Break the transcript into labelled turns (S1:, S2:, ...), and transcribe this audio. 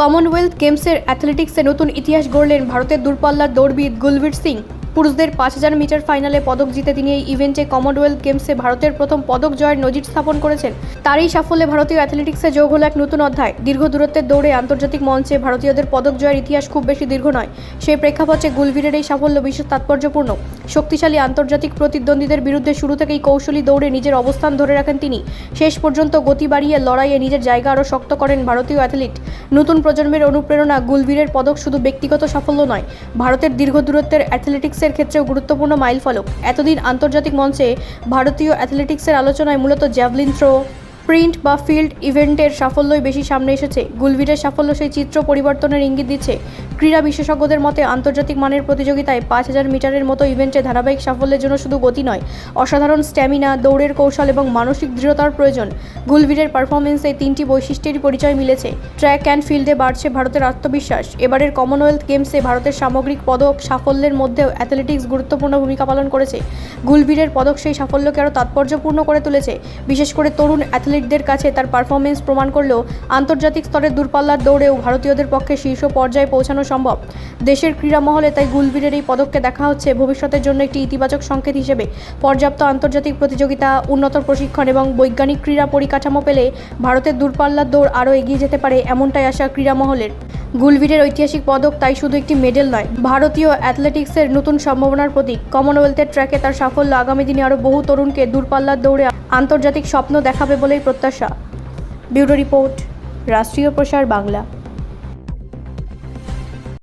S1: Commonwealth গেমসের অ্যাথলেটিক্সে নতুন ইতিহাস গড়লেন ভারতের দূরপাল্লার দৌড়বিদ গুলবীর সিং। পুরুষদের 5000 মিটার ফাইনালে পদক জিতে তিনি এই ইভেন্টে কমনওয়েলথ গেমসে ভারতের প্রথম পদক জয়ের নজির স্থাপন করেছেন। তার এই সাফল্যে ভারতীয় অ্যাথলেটিক্সে যোগ হলো এক নতুন অধ্যায়। দীর্ঘ দূরত্বের দৌড়ে আন্তর্জাতিক মঞ্চে ভারতীয়দের পদক জয়ের ইতিহাস খুব বেশি দীর্ঘ নয়। সেই প্রেক্ষাপটে গুলবীরের এই সাফল্য বিশেষ তাৎপর্যপূর্ণ। শক্তিশালী আন্তর্জাতিক প্রতিদ্বন্দ্বীদের বিরুদ্ধে শুরু থেকেই কৌশলী দৌড়ে নিজের অবস্থান ধরে রাখেন তিনি। শেষ পর্যন্ত গতি বাড়িয়ে লড়াইয়ে নিজের জায়গা আরও শক্ত করেন ভারতীয় অ্যাথলিট। নতুন প্রজন্মের অনুপ্রেরণা গুলবীরের পদক শুধু ব্যক্তিগত সাফল্য নয়, ভারতের দীর্ঘ দূরত্বের অ্যাথলেটিক্সের ক্ষেত্রেও গুরুত্বপূর্ণ মাইলফলক। এতদিন আন্তর্জাতিক মঞ্চে ভারতীয় অ্যাথলেটিক্সের আলোচনায় মূলত জ্যাভলিন থ্রো, স্প্রিন্ট বা ফিল্ড ইভেন্টের সাফল্যই বেশি সামনে এসেছে। গুলবীরের সাফল্য সেই চিত্র পরিবর্তনের ইঙ্গিত দিচ্ছে। ক্রীড়া বিশেষজ্ঞদের মতে আন্তর্জাতিক মানের প্রতিযোগিতায় 5000 মিটারের মতো ইভেন্টে ধারাবাহিক সাফল্যের জন্য শুধু গতি নয়, অসাধারণ স্ট্যামিনা, দৌড়ের কৌশল এবং মানসিক দৃঢ়তার প্রয়োজন। গুলবীরের পারফরমেন্সে তিনটি বৈশিষ্ট্যেরই পরিচয় মিলেছে। ট্র্যাক অ্যান্ড ফিল্ডে বাড়ছে ভারতের আত্মবিশ্বাস। এবারের কমনওয়েলথ গেমসে ভারতের সামগ্রিক পদক সাফল্যের মধ্যেও অ্যাথলেটিক্স গুরুত্বপূর্ণ ভূমিকা পালন করেছে। গুলবীরের পদক সেই সাফল্যকে আরও তাৎপর্যপূর্ণ করে তুলেছে। বিশেষ করে তরুণ অ্যাথলিটদের কাছে তার পারফরমেন্স প্রমাণ করলেও আন্তর্জাতিক স্তরের দূরপাল্লার দৌড়েও ভারতীয়দের পক্ষে শীর্ষ পর্যায়ে পৌঁছানো সম্ভব। দেশের ক্রীড়া মহলে তাই গুলবীরের এই পদককে দেখা হচ্ছে ভবিষ্যতের জন্য একটি ইতিবাচক সংকেত হিসেবে। পর্যাপ্ত আন্তর্জাতিক প্রতিযোগিতা, উন্নত প্রশিক্ষণ এবং বৈজ্ঞানিক ক্রীড়া পরিকাঠামো পেলে ভারতের দূরপাল্লার দৌড় আরও এগিয়ে যেতে পারে, এমনটাই আশা ক্রীড়া মহলের। গুলবীরের ঐতিহাসিক পদক তাই শুধু একটি মেডেল নয়, ভারতীয় অ্যাথলেটিক্সের নতুন সম্ভাবনার প্রতীক। কমনওয়েলথের ট্র্যাকে তার সাফল্য আগামী দিনে আরও বহু তরুণকে দূরপাল্লার দৌড়ে আন্তর্জাতিক স্বপ্ন দেখাবে বলেই প্রত্যাশা। ব্যুরো রিপোর্ট, রাষ্ট্রীয় প্রসার বাংলা।